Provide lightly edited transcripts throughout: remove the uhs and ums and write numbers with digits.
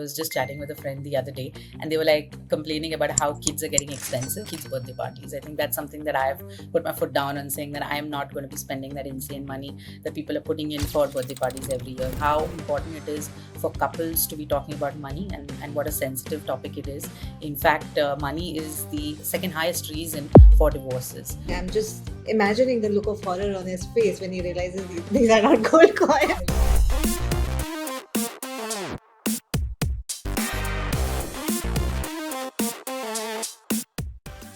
was just chatting with a friend the other day, and they were like complaining about how kids are getting expensive, kids' birthday parties. I think that's something that I've put my foot down on, saying that I am not going to be spending that insane money that people are putting in for birthday parties every year. How important it is for couples to be talking about money, and what a sensitive topic it is. In fact, money is the second highest reason for divorces. I'm just imagining the look of horror on his face when he realizes these are not gold coins.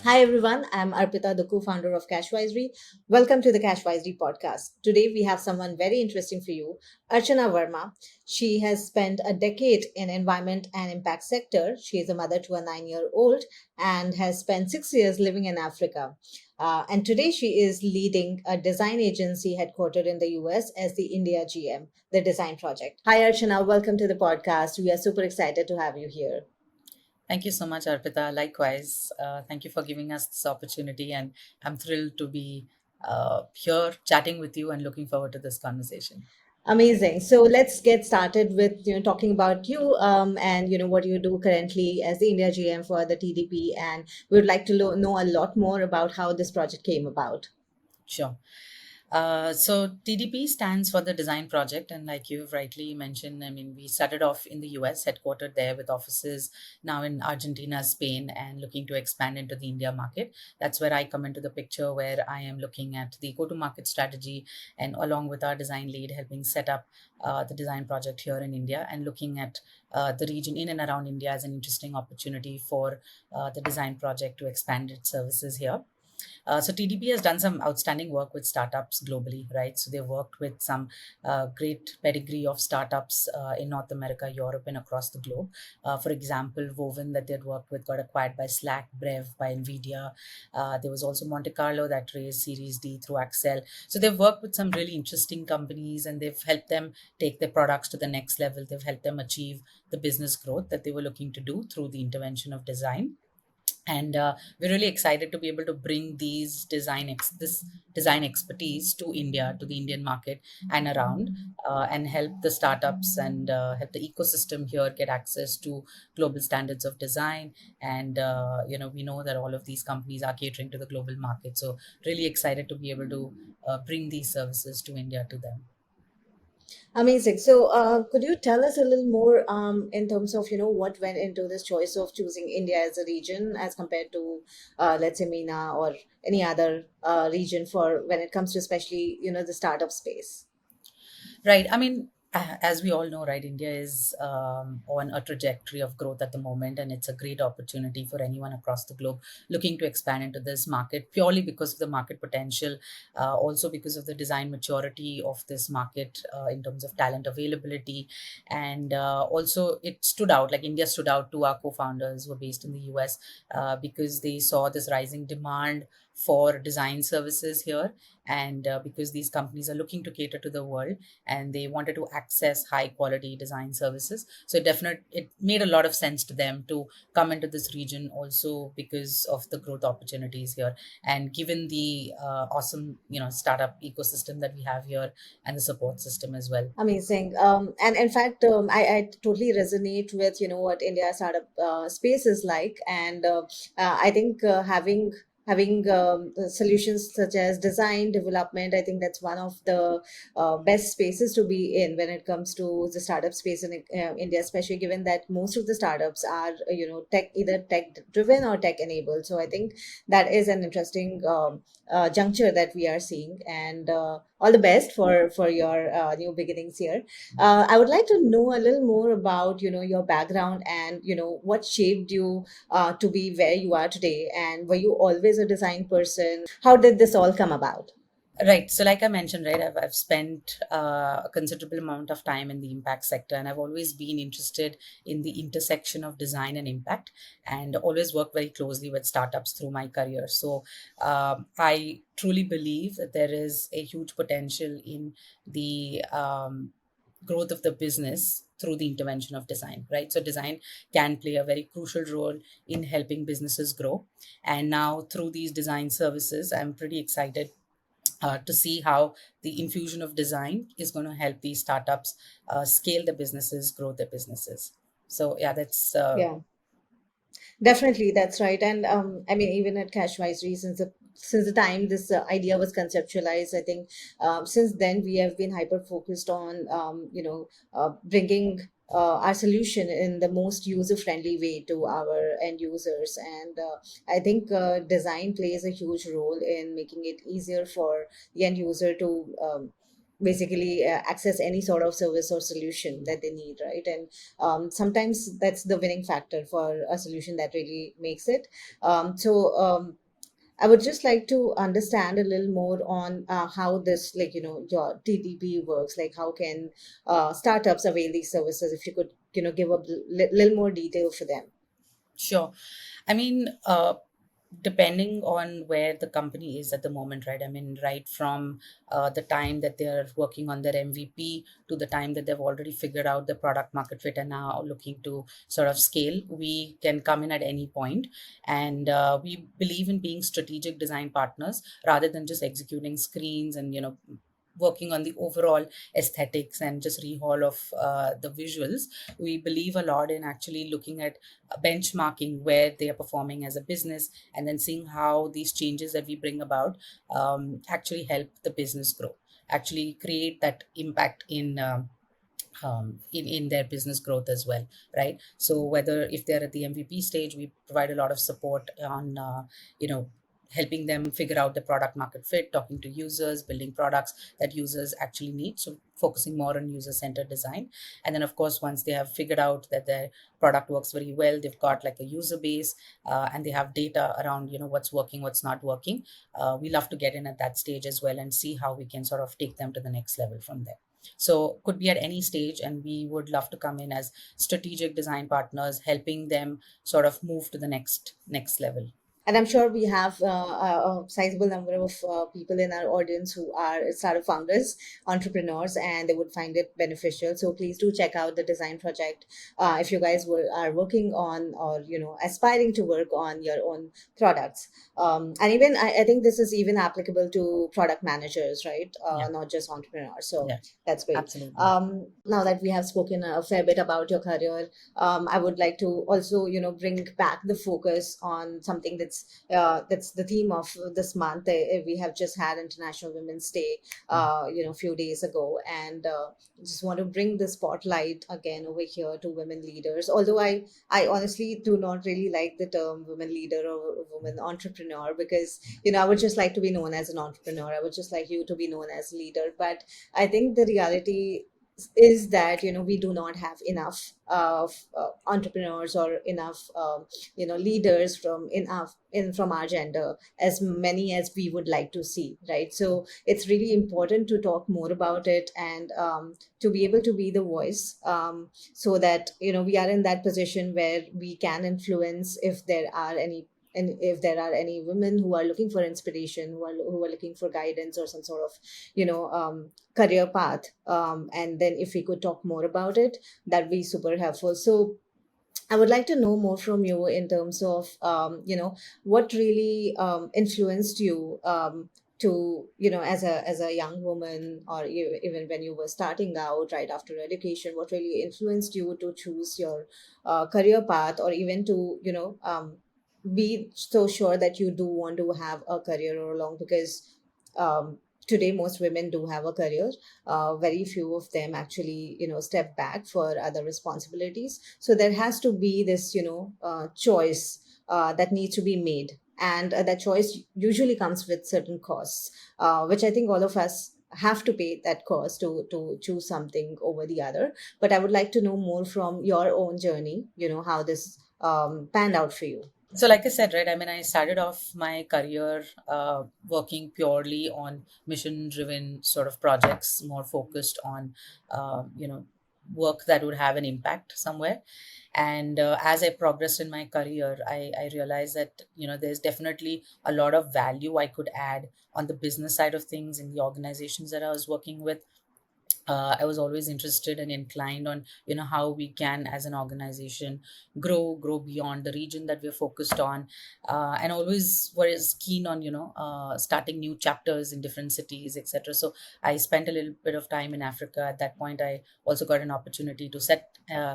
Hi everyone, I'm Arpita, the co-founder of Cashvisory. Welcome to the Cashvisory podcast. Today we have someone very interesting for you, Archana Verma. She has spent a decade in environment and impact sector. She is a mother to a 9-year-old and has spent 6 years living in Africa. And today she is leading a design agency headquartered in the US as the India GM, the Design Project. Hi Archana, welcome to the podcast. We are super excited to have you here. Thank you so much, Arpita. Likewise, thank you for giving us this opportunity, and I'm thrilled to be here chatting with you and looking forward to this conversation. Amazing. So let's get started with talking about you and what you do currently as the India GM for the TDP, and we would like to know a lot more about how this project came about. Sure. So TDP stands for the Design Project, and like you've rightly mentioned, I mean, we started off in the US, headquartered there with offices now in Argentina, Spain, and looking to expand into the India market. That's where I come into the picture, where I am looking at the go-to-market strategy, and along with our design lead, helping set up the design project here in India, and looking at the region in and around India as an interesting opportunity for the design project to expand its services here. So TDP has done some outstanding work with startups globally, right? So they've worked with some great pedigree of startups in North America, Europe, and across the globe. For example, Woven that they'd worked with got acquired by Slack, Brev by Nvidia. There was also Monte Carlo that raised Series D through Accel. So they've worked with some really interesting companies, and they've helped them take their products to the next level. They've helped them achieve the business growth that they were looking to do through the intervention of design. And we're really excited to be able to bring this design expertise to India, to the Indian market and around, and help the startups and help the ecosystem here get access to global standards of design. And we know that all of these companies are catering to the global market, so really excited to be able to bring these services to India to them. Amazing. So could you tell us a little more in terms of what went into this choice of choosing India as a region as compared to let's say MENA or any other region for when it comes to especially the startup space? Right. I mean, as we all know, right, India is on a trajectory of growth at the moment, and it's a great opportunity for anyone across the globe looking to expand into this market purely because of the market potential, also because of the design maturity of this market in terms of talent availability. And also, it stood out, like India stood out to our co founders who are based in the US because they saw this rising demand for design services here, and because these companies are looking to cater to the world, and they wanted to access high quality design services. So it made a lot of sense to them to come into this region, also because of the growth opportunities here, and given the awesome startup ecosystem that we have here, and the support system as well. Amazing. And in fact, I totally resonate with what India startup space is like, and I think having solutions such as design development, I think that's one of the best spaces to be in when it comes to the startup space in India, especially given that most of the startups are either tech driven or tech enabled. So I think that is an interesting juncture that we are seeing, and all the best for your new beginnings here. I would like to know a little more about your background and what shaped you to be where you are today. And were you always a design person? How did this all come about? Right. So, like I mentioned, right, I've spent a considerable amount of time in the impact sector, and I've always been interested in the intersection of design and impact, and always worked very closely with startups through my career. So, I truly believe that there is a huge potential in the growth of the business through the intervention of design, right? So, design can play a very crucial role in helping businesses grow. And now, through these design services, I'm pretty excited to see how the infusion of design is going to help these startups scale their businesses, grow their businesses. So yeah, that's Yeah. Definitely, that's right. And I mean, even at Cashvisory, since the time this idea was conceptualized, I think since then we have been hyper focused on bringing our solution in the most user friendly way to our end users. And I think design plays a huge role in making it easier for the end user to basically access any sort of service or solution that they need, right? And sometimes that's the winning factor for a solution that really makes it. I would just like to understand a little more on how this, like, your TDP works. Like, how can startups avail these services? If you could, give a little more detail for them. sure. I mean, depending on where the company is at the moment, right? I mean, right from the time that they're working on their MVP to the time that they've already figured out the product market fit and now looking to sort of scale, we can come in at any point. And we believe in being strategic design partners rather than just executing screens and, working on the overall aesthetics and just rehaul of the visuals. We believe a lot in actually looking at benchmarking where they are performing as a business, and then seeing how these changes that we bring about actually help the business grow, actually create that impact in their business growth as well, right? So whether if they're at the MVP stage, we provide a lot of support on you know helping them figure out the product market fit, talking to users, building products that users actually need, so focusing more on user centered design. And then of course, once they have figured out that their product works very well, they've got like a user base, and they have data around what's working, what's not working, we love to get in at that stage as well and see how we can sort of take them to the next level from there. So could be at any stage, and we would love to come in as strategic design partners, helping them sort of move to the next level. And I'm sure we have a sizable number of people in our audience who are startup founders, entrepreneurs, and they would find it beneficial. So please do check out the design project if you guys are working on, or aspiring to work on your own products. And even I think this is even applicable to product managers, right? Yeah, Not just entrepreneurs. So yeah, that's great. absolutely. Now that we have spoken a fair bit about your career, I would like to also, bring back the focus on something that's the theme of this month. We have just had International Women's Day, Mm. a few days ago, and just want to bring the spotlight again over here to women leaders. Although I honestly do not really like the term women leader or woman entrepreneur, because I would just like to be known as an entrepreneur. I would just like you to be known as a leader. But I think the reality is that we do not have enough of entrepreneurs, or enough leaders from our gender, as many as we would like to see, right? So it's really important to talk more about it, and to be able to be the voice, so that we are in that position where we can influence, if there are any, and if there are any women who are looking for inspiration, who are looking for guidance, or some sort of career path. And then if we could talk more about it, that'd be super helpful. So I would like to know more from you in terms of, what really influenced you, to, as a young woman, or even when you were starting out right after education, what really influenced you to choose your career path, or even to, be so sure that you do want to have a career all along, because today most women do have a career. Very few of them actually step back for other responsibilities. So there has to be this choice that needs to be made, and that choice usually comes with certain costs, which I think all of us have to pay that cost to choose something over the other. But I would like to know more from your own journey, how this panned out for you. So like I said, right, I mean, I started off my career working purely on mission driven sort of projects, more focused on work that would have an impact somewhere. And as I progressed in my career, I realized that there's definitely a lot of value I could add on the business side of things in the organizations that I was working with. I was always interested and inclined on, how we can, as an organization, grow beyond the region that we're focused on, and always was keen on, starting new chapters in different cities, etc. So I spent a little bit of time in Africa. At that point, I also got an opportunity to set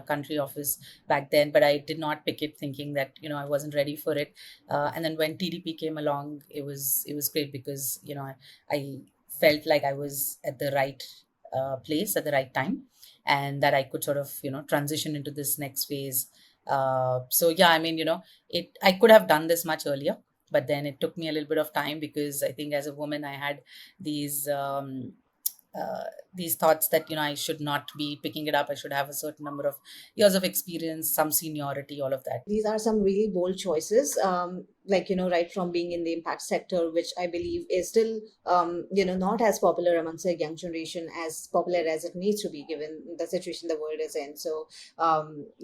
country office back then, but I did not pick it, thinking that, I wasn't ready for it. And then when TDP came along, it was great, because, I felt like I was at the right place at the right time, and that I could sort of, transition into this next phase. So yeah, I mean, I could have done this much earlier, but then it took me a little bit of time, because I think as a woman I had these uh, these thoughts that, I should not be picking it up. I should have a certain number of years of experience, some seniority, all of that. These are some really bold choices, like, right from being in the impact sector, which I believe is still, not as popular amongst the young generation, as popular as it needs to be given the situation the world is in. So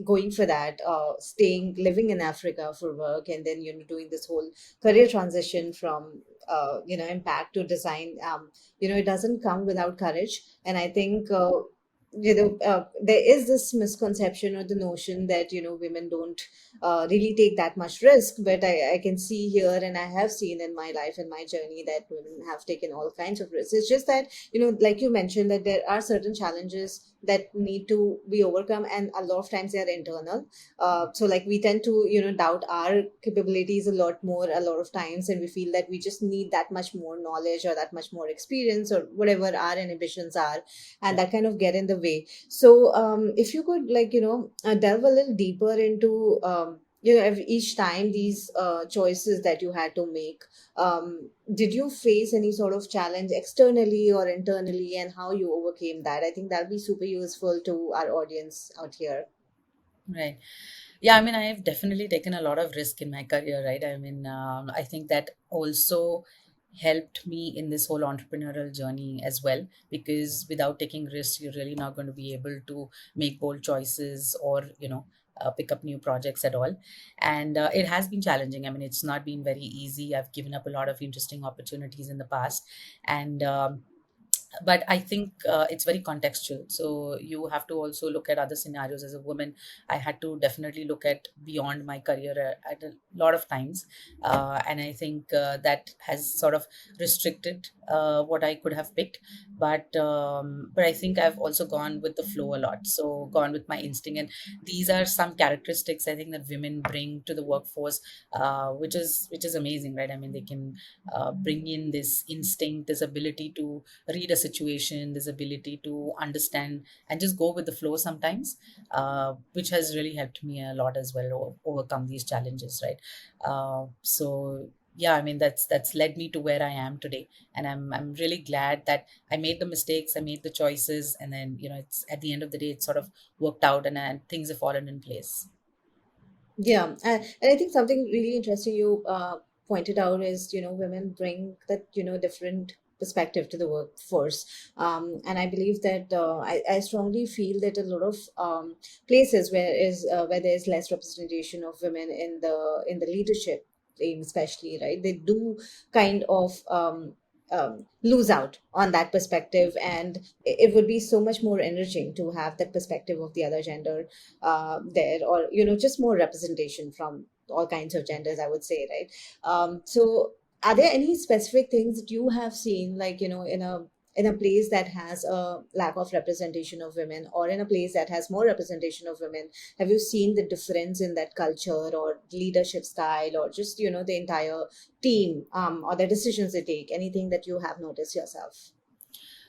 going for that, living in Africa for work, and then, doing this whole career transition from, impact to design, it doesn't come without courage. And I think, there is this misconception or the notion that, women don't really take that much risk. But I can see here, and I have seen in my life and my journey, that women have taken all kinds of risks. It's just that, like you mentioned, that there are certain challenges that need to be overcome, and a lot of times they are internal. So like we tend to, doubt our capabilities a lot more a lot of times, and we feel that we just need that much more knowledge or that much more experience or whatever our inhibitions are, and that kind of get in the way. So if you could, like, delve a little deeper into, each time these choices that you had to make, did you face any sort of challenge externally or internally, and how you overcame that? I think that'll be super useful to our audience out here. Right. Yeah, I mean, I have definitely taken a lot of risk in my career, right? I mean, I think that also helped me in this whole entrepreneurial journey as well, because without taking risks, you're really not going to be able to make bold choices, or, pick up new projects at all. And it has been challenging. I mean, it's not been very easy. I've given up a lot of interesting opportunities in the past. And but I think it's very contextual. So you have to also look at other scenarios. As a woman, I had to definitely look at beyond my career at a lot of times, and I think that has sort of restricted what I could have picked. But I think I've also gone with the flow a lot, so gone with my instinct. And these are some characteristics I think that women bring to the workforce, which is amazing, right? I mean, they can bring in this instinct, this ability to read a situation, this ability to understand and just go with the flow sometimes, which has really helped me a lot as well, overcome these challenges, right? So yeah, I mean, that's led me to where I am today, and I'm really glad that I made the mistakes, I made the choices, and then, it's at the end of the day, it sort of worked out, and things have fallen in place. Yeah, and I think something really interesting you pointed out is, women bring that, different perspective to the workforce. And I believe that, I strongly feel that a lot of places where there's less representation of women in the leadership team, especially, right? They do kind of lose out on that perspective, and it would be so much more enriching to have that perspective of the other gender there, or, just more representation from all kinds of genders, I would say, right? So are there any specific things that you have seen, like, in a place that has a lack of representation of women, or in a place that has more representation of women? Have you seen the difference in that culture or leadership style, or just, the entire team, or the decisions they take? Anything that you have noticed yourself?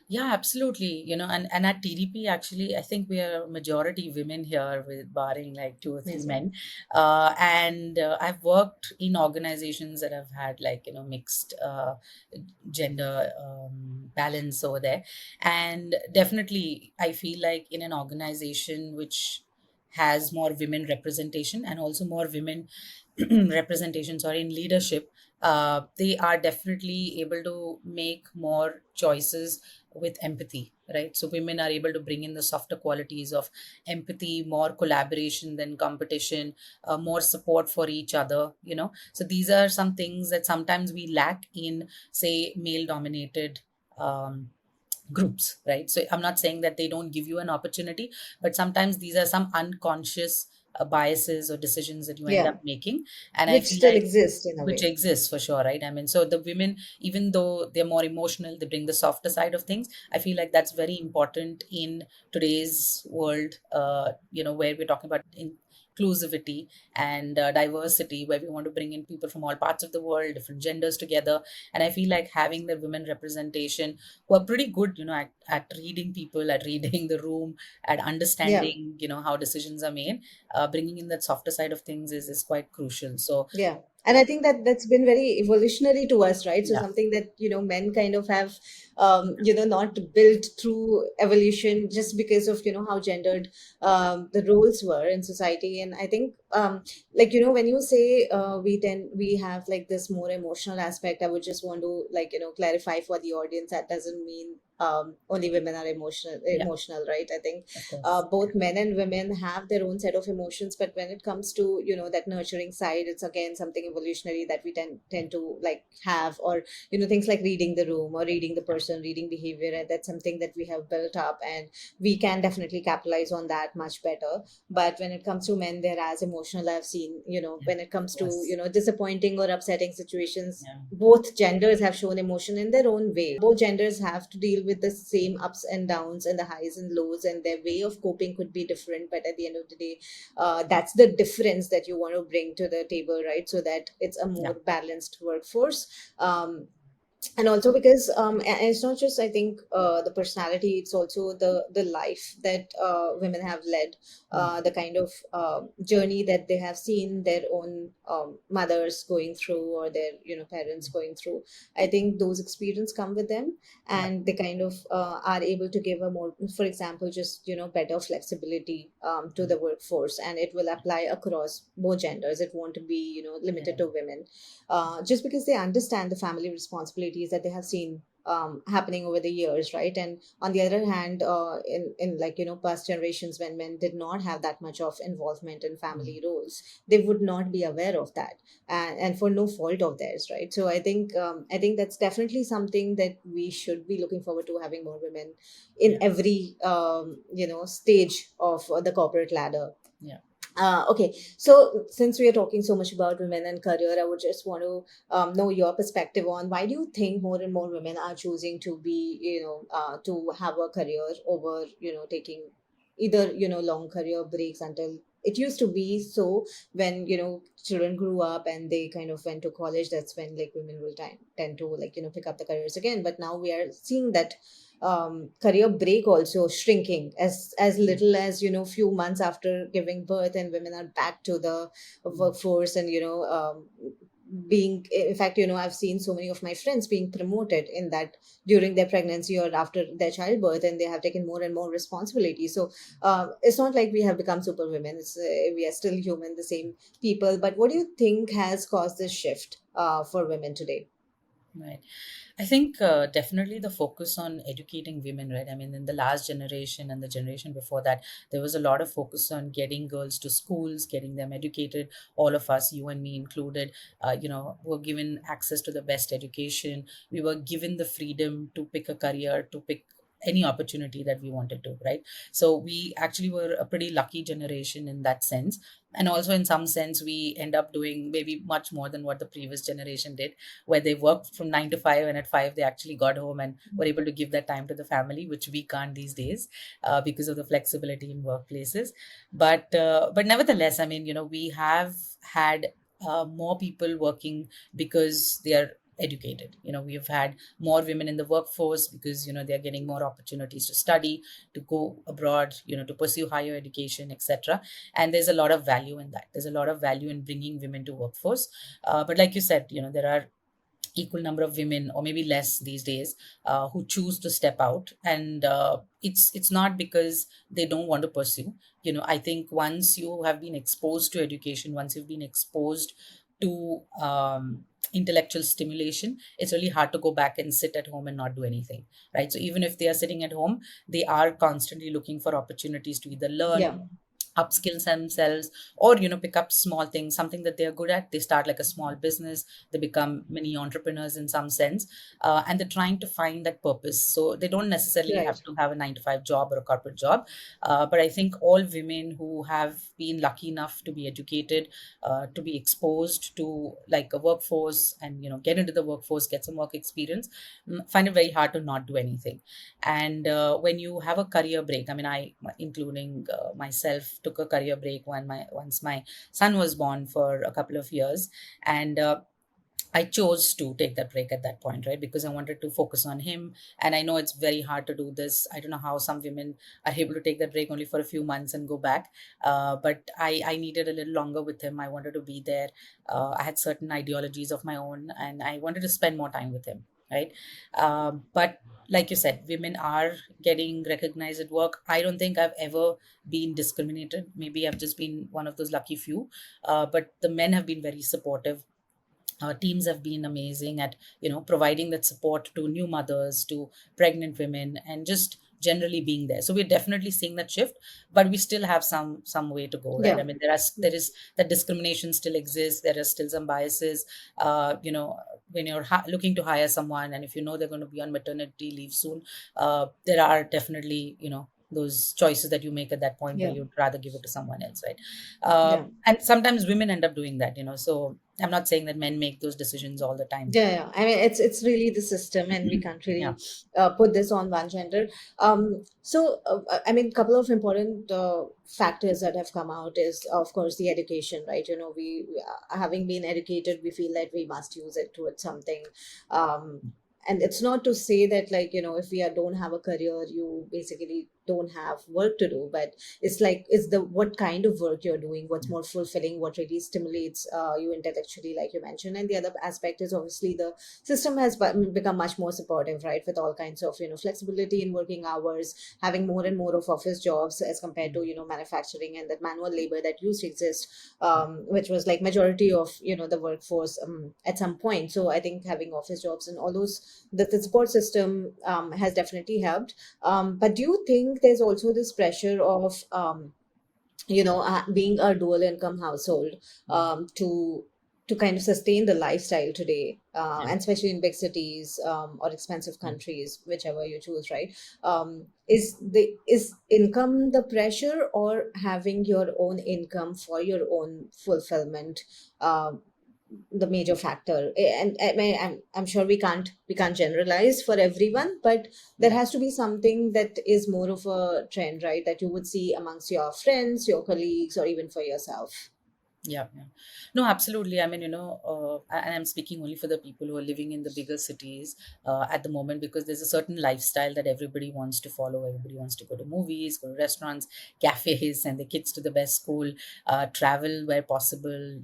Yeah, absolutely. And at TDP, actually, I think we are a majority women here, with barring like two or three Amazing. men. And I've worked in organizations that have had, like, mixed gender balance over there. And definitely, I feel like in an organization which has more women representation, and also more women representation, sorry, in leadership, they are definitely able to make more choices with empathy, right? So women are able to bring in the softer qualities of empathy, more collaboration than competition, more support for each other, so these are some things that sometimes we lack in, say, male dominated um, groups, right? So I'm not saying that they don't give you an opportunity, but sometimes these are some unconscious biases or decisions that you end up Yeah, making. And I which feel still like, exist in a which way. exists for sure, right? I mean, so the women, even though they're more emotional, they bring the softer side of things. I feel like that's very important in today's world, where we're talking about inclusivity and diversity, where we want to bring in people from all parts of the world, different genders together. And I feel like having the women representation who are pretty good, at reading people, at reading the room, at Yeah. understanding, how decisions are made, bringing in that softer side of things is quite crucial. So Yeah. And I think that that's been very evolutionary to us, right? So yeah, something that, men kind of have, not built through evolution just because of, how gendered the roles were in society. And I think, when you say we have like this more emotional aspect, I would just want to clarify for the audience that doesn't mean only women are yeah, emotional, right? I think of course, both men and women have their own set of emotions, but when it comes to that nurturing side, it's again something evolutionary that we tend to like have, or things like reading the room or reading the yeah, person, reading behavior, and that's something that we have built up, and we can definitely capitalize on that much better. But when it comes to men, they're as emotional. I've seen, yeah, when it comes to yes, disappointing or upsetting situations, yeah, both genders have shown emotion in their own way. Both genders have to deal with the same ups and downs and the highs and lows, and their way of coping could be different. But at the end of the day, that's the difference that you want to bring to the table, right? So that it's a yeah, more balanced workforce. And also because and it's not just, I think, the personality, it's also the life that women have led, mm, the kind of journey that they have seen their own mothers going through, or their parents going through. I think those experiences come with them, yeah, and they kind of are able to give a more, for example, just better flexibility to mm, the workforce, and it will apply across both genders. It won't be limited yeah, to women, just because they understand the family responsibilities that they have seen happening over the years, right? And on the other hand, in like past generations, when men did not have that much of involvement in mm, family roles, they would not be aware of that, and for no fault of theirs, right? So I think that's definitely something that we should be looking forward to, having more women in yeah, every stage of the corporate ladder. yeah, Okay, so since we are talking so much about women and career, I would just want to know your perspective on why do you think more and more women are choosing to be, to have a career over, taking either, long career breaks until it used to be so when, children grew up and they kind of went to college, that's when like women will tend to like, pick up the careers again. But now we are seeing that career break also shrinking as mm, little as few months after giving birth, and women are back to the mm, workforce, and being, in fact, I've seen so many of my friends being promoted in that during their pregnancy or after their childbirth, and they have taken more and more responsibility. So it's not like we have become superwomen. It's we are still human, the same people. But what do you think has caused this shift for women today? right. I think definitely the focus on educating women, right? I mean, in the last generation and the generation before that, there was a lot of focus on getting girls to schools, getting them educated. All of us, you and me included, were given access to the best education. We were given the freedom to pick a career, to pick any opportunity that we wanted to, right? So we actually were a pretty lucky generation in that sense. And also, in some sense, we end up doing maybe much more than what the previous generation did, where they worked from 9 to 5, and at 5 they actually got home and were able to give that time to the family, which we can't these days, because of the flexibility in workplaces. But nevertheless, I mean, we have had more people working because they are educated. We've had more women in the workforce because they're getting more opportunities to study, to go abroad, to pursue higher education, etc. And there's a lot of value in that. There's a lot of value in bringing women to workforce. But like you said, there are equal number of women, or maybe less these days, who choose to step out. And it's not because they don't want to pursue. I think once you have been exposed to education, once you've been exposed to intellectual stimulation, it's really hard to go back and sit at home and not do anything, right? So even if they are sitting at home, they are constantly looking for opportunities to either Yeah. learn, upskill themselves, or pick up small things, something that they're good at. They start like a small business, they become mini entrepreneurs in some sense, and they're trying to find that purpose. So they don't necessarily Right. have to have a 9 to 5 job or a corporate job, but I think all women who have been lucky enough to be educated, to be exposed to like a workforce, and get into the workforce, get some work experience, find it very hard to not do anything. And when you have a career break, I mean, I, including myself, took a career break when my once my son was born for a couple of years, and I chose to take that break at that point, right? Because I wanted to focus on him. And I know it's very hard to do this. I don't know how some women are able to take that break only for a few months and go back. But I needed a little longer with him. I wanted to be there. I had certain ideologies of my own, and I wanted to spend more time with him, right? But like you said, women are getting recognized at work. I don't think I've ever been discriminated. Maybe I've just been one of those lucky few. But the men have been very supportive. Teams have been amazing at providing that support to new mothers, to pregnant women, and just generally being there. So we're definitely seeing that shift, but we still have some way to go, right? I Yeah. mean, there is that discrimination still exists. There are still some biases. When you're looking to hire someone, and if they're going to be on maternity leave soon, there are definitely those choices that you make at that point where Yeah. you'd rather give it to someone else, right? Yeah. And sometimes women end up doing that. So I'm not saying that men make those decisions all the time. Yeah, yeah. I mean, it's really the system, and we can't Yeah. really put this on one gender. I mean, couple of important factors that have come out is, of course, the education, right? Having been educated, we feel that we must use it towards something. Um, and it's not to say that, like, if don't have a career, you basically don't have work to do, but it's like, it's the what kind of work you're doing, what's more fulfilling, what really stimulates you intellectually, like you mentioned. And the other aspect is, obviously, the system has become much more supportive, right, with all kinds of flexibility in working hours, having more and more of office jobs as compared to manufacturing and that manual labor that used to exist, which was like majority of the workforce at some point. So I think having office jobs and all those, the support system has definitely helped. But do you think there's also this pressure of being a dual income household, to kind of sustain the lifestyle today, Yeah. and especially in big cities, or expensive Yeah. countries, whichever you choose, right? Is income the pressure, or having your own income for your own fulfillment, the major factor? And I mean, I'm sure we can't generalize for everyone, but there Yeah. has to be something that is more of a trend, right, that you would see amongst your friends, your colleagues, or even for yourself. Yeah, yeah. No, absolutely. I mean, and I'm speaking only for the people who are living in the bigger cities at the moment, because there's a certain lifestyle that everybody wants to follow. Everybody wants to go to movies, go to restaurants, cafes, send the kids to the best school, travel where possible,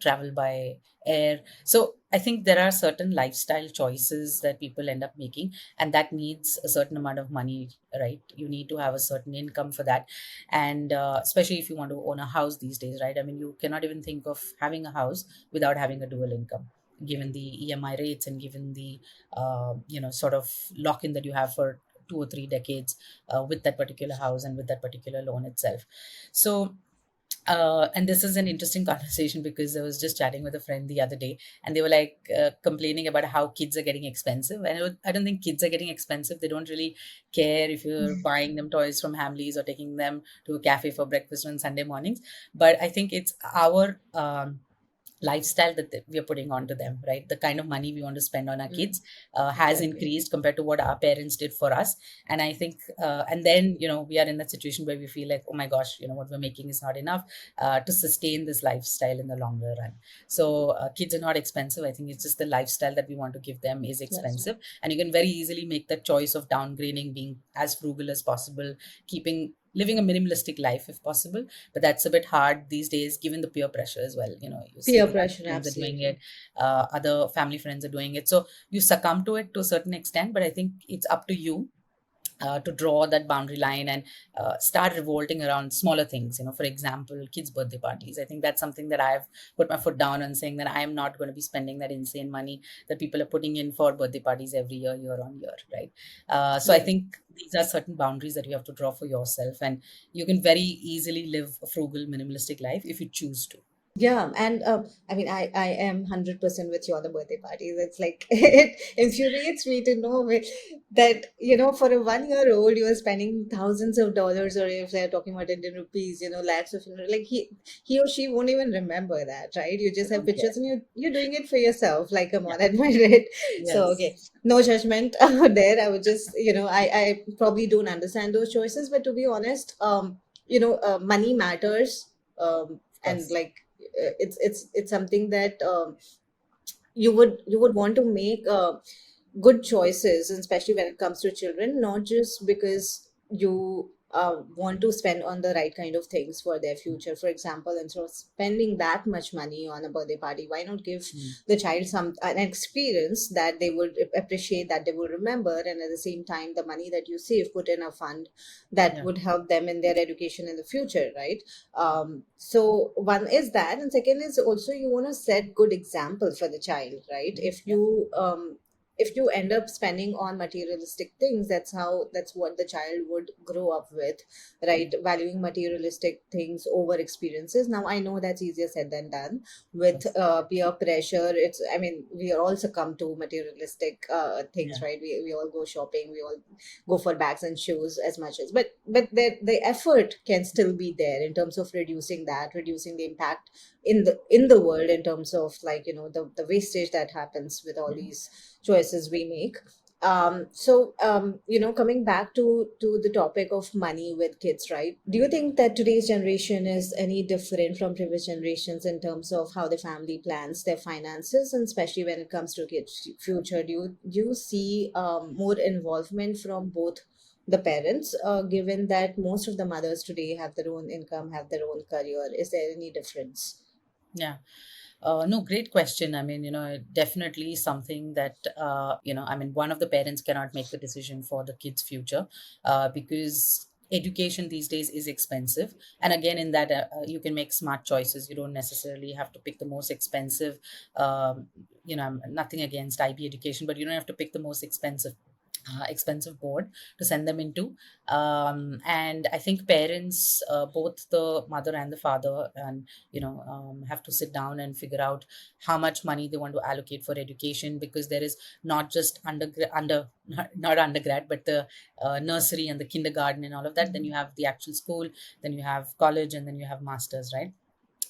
travel by air. So I think there are certain lifestyle choices that people end up making, and that needs a certain amount of money, right? You need to have a certain income for that. And especially if you want to own a house these days, right? I mean, you cannot even think of having a house without having a dual income, given the EMI rates, and given the sort of lock in that you have for 2 or 3 decades with that particular house and with that particular loan itself. So and this is an interesting conversation, because I was just chatting with a friend the other day, and they were like complaining about how kids are getting expensive. And I don't think kids are getting expensive. They don't really care if you're buying them toys from Hamleys or taking them to a cafe for breakfast on Sunday mornings. But I think it's our lifestyle that we are putting onto them, right? The kind of money we want to spend on our Mm, kids has exactly. increased compared to what our parents did for us. And I think and then we are in that situation where we feel like, oh my gosh, what we're making is not enough to sustain this lifestyle in the longer run. So kids are not expensive. I think it's just the lifestyle that we want to give them is That's right. expensive, and you can very easily make that choice of downgrading, being as frugal as possible, keeping living a minimalistic life if possible. But that's a bit hard these days, given the peer pressure as well. You see Peer the other pressure, friends are doing it, absolutely. other family friends are doing it, so you succumb to it to a certain extent. But I think it's up to you to draw that boundary line and start revolting around smaller things. For example, kids' birthday parties. I think that's something that I've put my foot down and saying that I am not going to be spending that insane money that people are putting in for birthday parties every year, year on year, right? So I Right. think these are certain boundaries that you have to draw for yourself, and you can very easily live a frugal, minimalistic life if you choose to. Yeah, and I mean, I am 100% with you on the birthday parties. It's like it infuriates me to know that, for a 1-year-old, you are spending thousands of dollars, or if they're talking about Indian rupees, lakhs of, like he or she won't even remember that, right? You They just have don't care. pictures and you're doing it for yourself. Like, come Yeah. on, admire it. So, Yes. okay, no judgment out there. I would just, I probably don't understand those choices, but to be honest, money matters. Of And course. like it's something that you would want to make good choices, and especially when it comes to children, not just because you want to spend on the right kind of things for their future. For example, instead of spending that much money on a birthday party, why not give Mm. the child some an experience that they would appreciate, that they would remember, and at the same time, the money that you save, put in a fund that Yeah. would help them in their education in the future, right? So one is that, and second is also you want to set good example for the child, right? Mm. If you end up spending on materialistic things, that's what the child would grow up with, Yeah. right? Valuing materialistic things over experiences. Now I know that's easier said than done with Yes. peer pressure. It's, I mean, we all succumb to materialistic things, Yeah. right? We all go shopping, we all go for bags and shoes as much as, but the effort can still be there in terms of reducing the impact in the world, in terms of, like, the wastage that happens with all Mhm. these choices we make. Coming back to the topic of money with kids, right? Do you think that today's generation is any different from previous generations in terms of how the family plans their finances, and especially when it comes to kids' future? Do you see more involvement from both the parents, given that most of the mothers today have their own income, have their own career? Is there any difference? Yeah. No, great question. I mean, definitely something that, I mean, one of the parents cannot make the decision for the kid's future because education these days is expensive. And again, in that, you can make smart choices. You don't necessarily have to pick the most expensive, I'm nothing against IB education, but you don't have to pick the most expensive board to send them into. And I think parents, both the mother and the father, and have to sit down and figure out how much money they want to allocate for education, because there is not just not undergrad, but the nursery and the kindergarten and all of that. Then you have the actual school, then you have college, and then you have masters, right?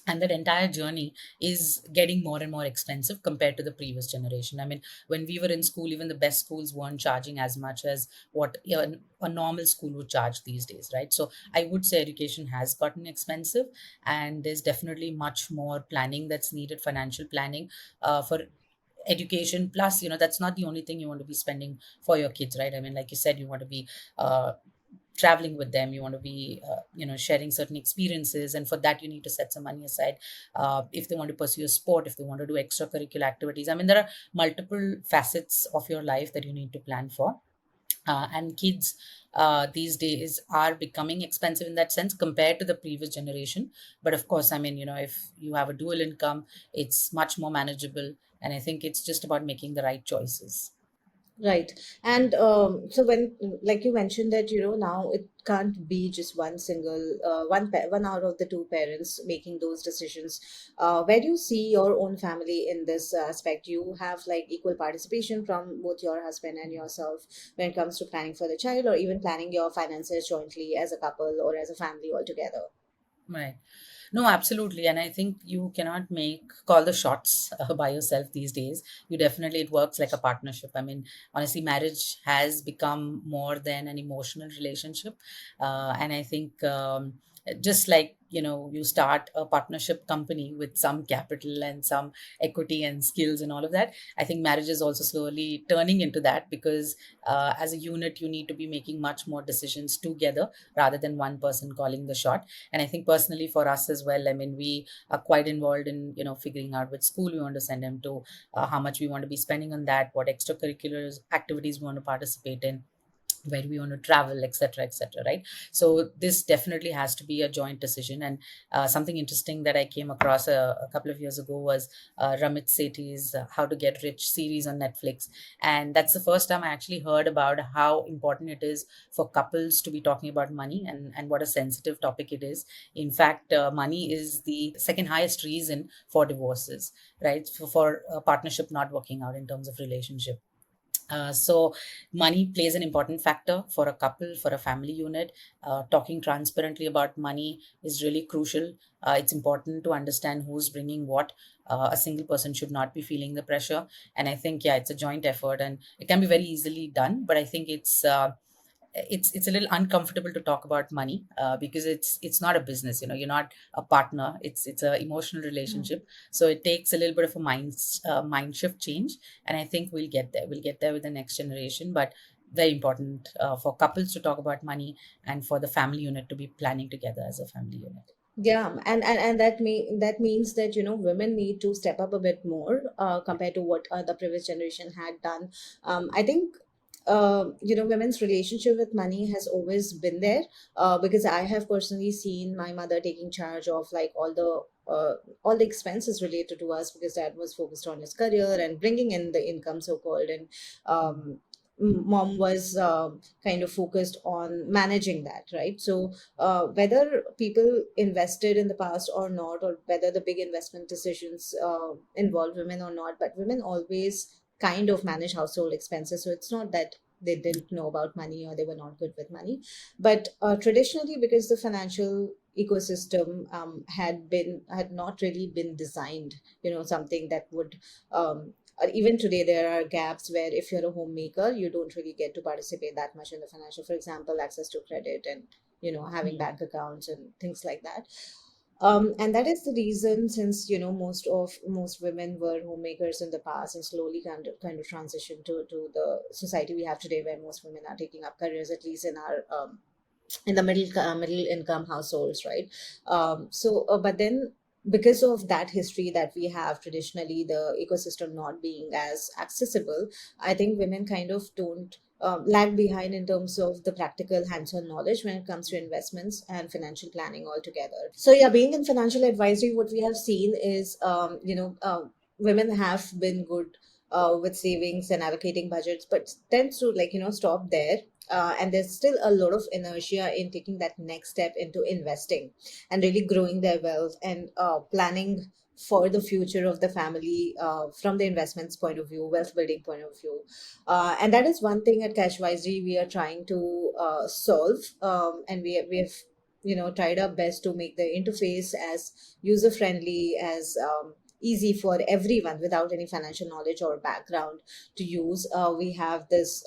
And that entire journey is getting more and more expensive compared to the previous generation. I mean, when we were in school, even the best schools weren't charging as much as what a normal school would charge these days, right? So I would say education has gotten expensive, and there's definitely much more planning that's needed, financial planning for education. Plus, that's not the only thing you want to be spending for your kids, right? I mean, like you said, you want to be uh, traveling with them, you want to be sharing certain experiences, and for that you need to set some money aside. If they want to pursue a sport, if they want to do extracurricular activities, I mean, there are multiple facets of your life that you need to plan for. And kids these days are becoming expensive in that sense compared to the previous generation. But of course, I mean, if you have a dual income, it's much more manageable, and I think it's just about making the right choices. Right. And so when, like you mentioned that, now it can't be just one out of the two parents making those decisions. Where do you see your own family in this aspect? You have like equal participation from both your husband and yourself when it comes to planning for the child, or even planning your finances jointly as a couple or as a family altogether. Right. No, absolutely. And I think you cannot call the shots by yourself these days. It works like a partnership. I mean, honestly, marriage has become more than an emotional relationship. And I think just like, you start a partnership company with some capital and some equity and skills and all of that. I think marriage is also slowly turning into that, because as a unit, you need to be making much more decisions together rather than one person calling the shot. And I think personally for us as well, I mean, we are quite involved in figuring out which school we want to send him to, how much we want to be spending on that, what extracurriculars activities we want to participate in. where we want to travel, etc., etc., right? So this definitely has to be a joint decision. And something interesting that I came across a couple of years ago was Ramit Sethi's How to Get Rich series on Netflix. And that's the first time I actually heard about how important it is for couples to be talking about money, and what a sensitive topic it is. In fact, money is the second highest reason for divorces, right? For a partnership not working out in terms of relationship. So money plays an important factor for a couple, for a family unit. Talking transparently about money is really crucial. It's important to understand who's bringing what. A single person should not be feeling the pressure. And I think, yeah, it's a joint effort, and it can be very easily done. But I think it's a little uncomfortable to talk about money, because it's not a business. You're not a partner. It's a emotional relationship. So it takes a little bit of a mind shift change, and I think we'll get there with the next generation. But very important for couples to talk about money, and for the family unit to be planning together as a family unit. Yeah, and that means that women need to step up a bit more compared to what the previous generation had done. I think women's relationship with money has always been there, because I have personally seen my mother taking charge of like all the expenses related to us, because dad was focused on his career and bringing in the income, so called, and mom was kind of focused on managing that, right? So whether people invested in the past or not, or whether the big investment decisions involve women or not, but women always kind of manage household expenses. So it's not that they didn't know about money or they were not good with money. But traditionally, because the financial ecosystem had not really been designed, something that would even today there are gaps where if you're a homemaker you don't really get to participate that much in the financial, for example, access to credit and having Hmm. bank accounts and things like that. And that is the reason, since most women were homemakers in the past and slowly kind of transitioned to the society we have today, where most women are taking up careers, at least in the middle income households, right? But then, because of that history that we have traditionally, the ecosystem not being as accessible, I think women kind of don't lag behind in terms of the practical hands-on knowledge when it comes to investments and financial planning altogether. So yeah, being in financial advisory, what we have seen is women have been good with savings and allocating budgets, but tends to stop there. And there's still a lot of inertia in taking that next step into investing and really growing their wealth and planning for the future of the family from the investments point of view, wealth building point of view. And that is one thing at Cashvisory we are trying to solve. And we have tried our best to make the interface as user friendly as easy for everyone without any financial knowledge or background to use. We have this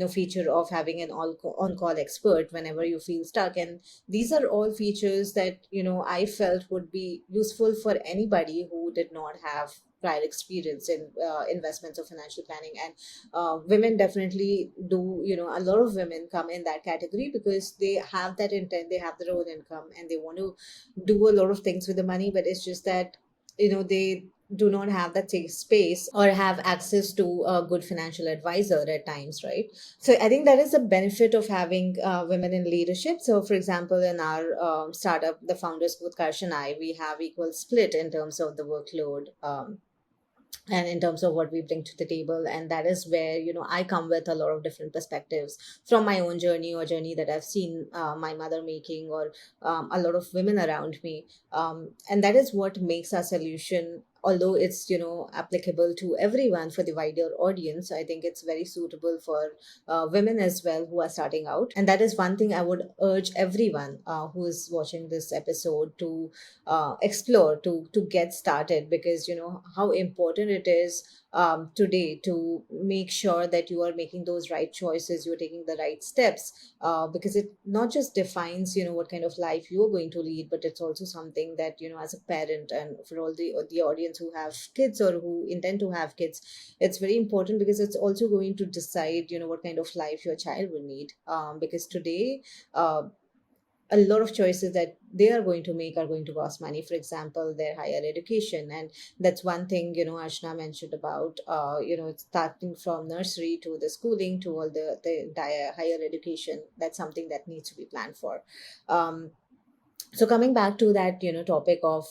feature of having an on-call expert whenever you feel stuck, and these are all features that I felt would be useful for anybody who did not have prior experience in investments or financial planning. And women definitely do, a lot of women come in that category because they have that intent, they have their own income, and they want to do a lot of things with the money, but it's just that they do not have that safe space or have access to a good financial advisor at times, right? So I think that is the benefit of having women in leadership. So for example, in our startup, the founders, both Karsh and I, we have equal split in terms of the workload, and in terms of what we bring to the table. And that is where I come with a lot of different perspectives from my own journey, or journey that I've seen my mother making, or a lot of women around me. And that is what makes our solution, although it's applicable to everyone, for the wider audience, I think it's very suitable for women as well who are starting out. And that is one thing I would urge everyone who is watching this episode to explore, to get started, because how important it is today to make sure that you are making those right choices, you're taking the right steps, because it not just defines what kind of life you're going to lead, but it's also something that as a parent, and for all the audience who have kids or who intend to have kids, it's very important, because it's also going to decide what kind of life your child will need, because today a lot of choices that they are going to make are going to cost money. For example, their higher education, and that's one thing, Ashna mentioned about, it's starting from nursery to the schooling to all the entire higher education. That's something that needs to be planned for. um, so coming back to that, topic of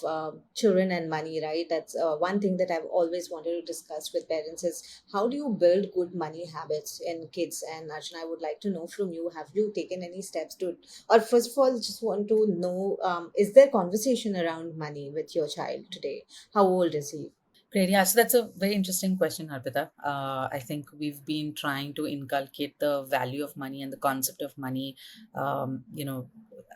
children and money, right? That's one thing that I've always wanted to discuss with parents is how do you build good money habits in kids? And Archana, I would like to know from you, have you taken any steps to, or first of all, just want to know, is there conversation around money with your child today? How old is he? Great. Yeah. So that's a very interesting question, Arpita. I think we've been trying to inculcate the value of money and the concept of money. You know,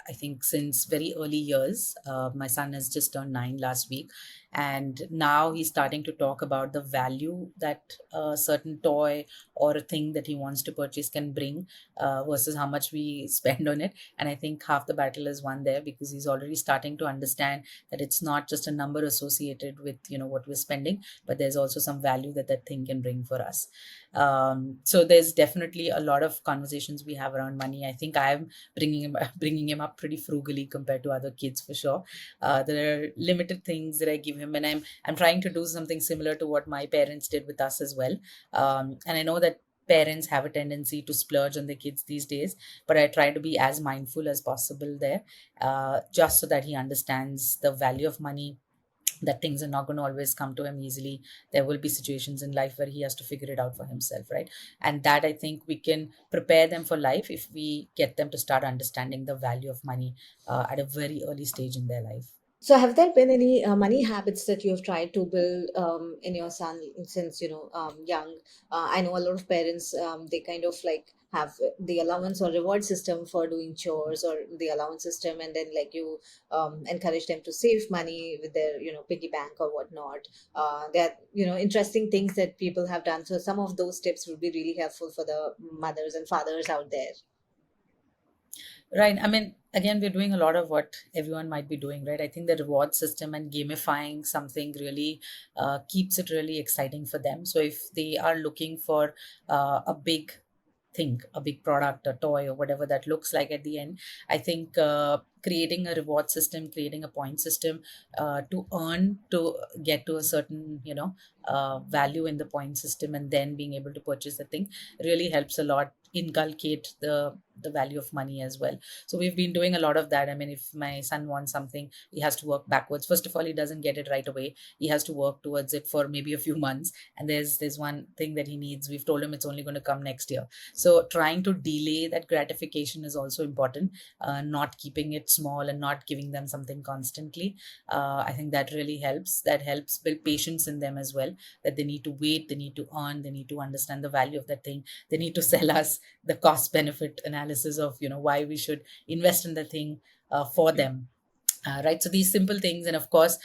I think since very early years. My son has just turned 9 last week, and now he's starting to talk about the value that a certain toy or a thing that he wants to purchase can bring versus how much we spend on it. And I think half the battle is won there because he's already starting to understand that it's not just a number associated with what we're spending, but there's also some value that that thing can bring for us. So there's definitely a lot of conversations we have around money. I think I'm bringing him up pretty frugally compared to other kids for sure. There are limited things that I give him, and I'm trying to do something similar to what my parents did with us as well. And I know that parents have a tendency to splurge on their kids these days, but I try to be as mindful as possible there, just so that he understands the value of money, that things are not going to always come to him easily. There will be situations in life where he has to figure it out for himself, right? And that, I think, we can prepare them for life if we get them to start understanding the value of money at a very early stage in their life. So, have there been any money habits that you have tried to build in your son since young? I know a lot of parents, they kind of like have the allowance or reward system for doing chores, or the allowance system, and then like you encourage them to save money with their piggy bank or whatnot. There are interesting things that people have done. So some of those tips would be really helpful for the mothers and fathers out there. Right. I mean, again, we're doing a lot of what everyone might be doing, right? I think the reward system and gamifying something really keeps it really exciting for them. So if they are looking for a big thing, a big product, a toy, or whatever that looks like at the end, I think creating a reward system, creating a point system to earn, to get to a certain, value in the point system, and then being able to purchase the thing really helps a lot inculcate the value of money as well. So we've been doing a lot of that. I mean, if my son wants something, he has to work backwards. First of all, he doesn't get it right away. He has to work towards it for maybe a few months, and there's one thing that he needs. We've told him it's only going to come next year. So trying to delay that gratification is also important. Not keeping it small and not giving them something constantly. I think that really helps. That helps build patience in them as well, that they need to wait, they need to earn, they need to understand the value of that thing. They need to sell us the cost benefit analysis of why we should invest in the thing for them. Right. So these simple things, and of course,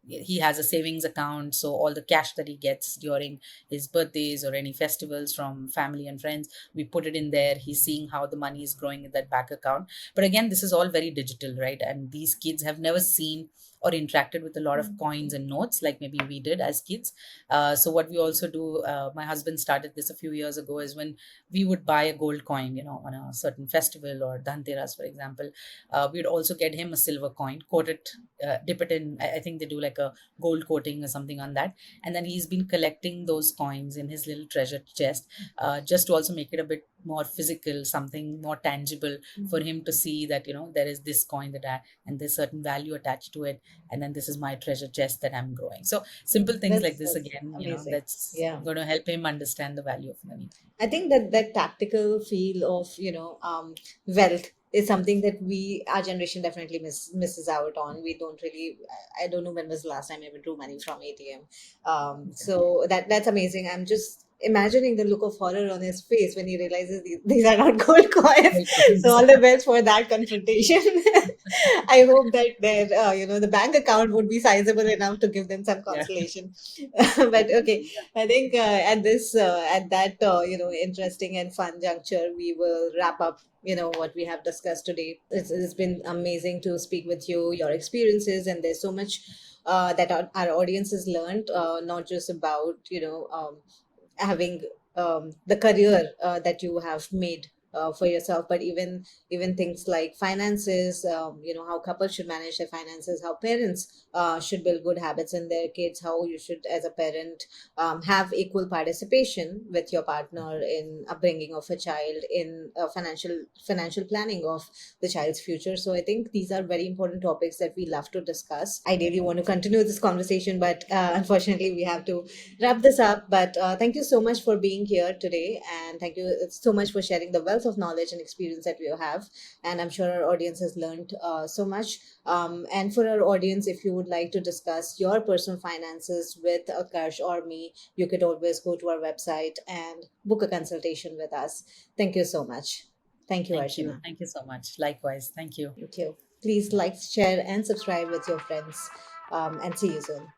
he has a savings account. So all the cash that he gets during his birthdays or any festivals from family and friends, we put it in there. He's seeing how the money is growing in that bank account. But again, this is all very digital, right? And these kids have never seen or interacted with a lot of coins and notes like maybe we did as kids. So what we also do, my husband started this a few years ago, is when we would buy a gold coin, on a certain festival or Dhanteras, for example, we'd also get him a silver coin, coat it, dip it in. I think they do like a gold coating or something on that. And then he's been collecting those coins in his little treasure chest, just to also make it a bit more physical, something more tangible for him to see that, there is this coin that and there's certain value attached to it. And then this is my treasure chest that I'm growing. So simple things like this, That's again, amazing. that's Yeah. going to help him understand the value of money. I think that that tactical feel of wealth is something that our generation definitely misses out on. We don't really. I don't know when was the last time I ever drew money from ATM. So that's amazing. I'm just imagining the look of horror on his face when he realizes these are not gold coins. Gold So coins. all the best for that confrontation. I hope that their the bank account would be sizable enough to give them some Yeah. consolation. But okay, I think at that interesting and fun juncture, we will wrap up. What we have discussed today. It's been amazing to speak with you, your experiences, and there's so much that our audience has learned, not just about having the career that you have made for yourself, but even things like finances, how couples should manage their finances, how parents should build good habits in their kids, how you should as a parent have equal participation with your partner in upbringing of a child, in financial planning of the child's future. So I think these are very important topics that we love to discuss. I really want to continue this conversation, but unfortunately we have to wrap this up. But thank you so much for being here today, and thank you so much for sharing the wealth of knowledge and experience that you have. And I'm sure our audience has learned so much. And for our audience, if you would like to discuss your personal finances with Akash or me, you could always go to our website and book a consultation with us. Thank you so much. Thank you, Thank you. Archana. Thank you so much. Likewise. Thank you. Thank you. Please like, share, and subscribe with your friends. And see you soon.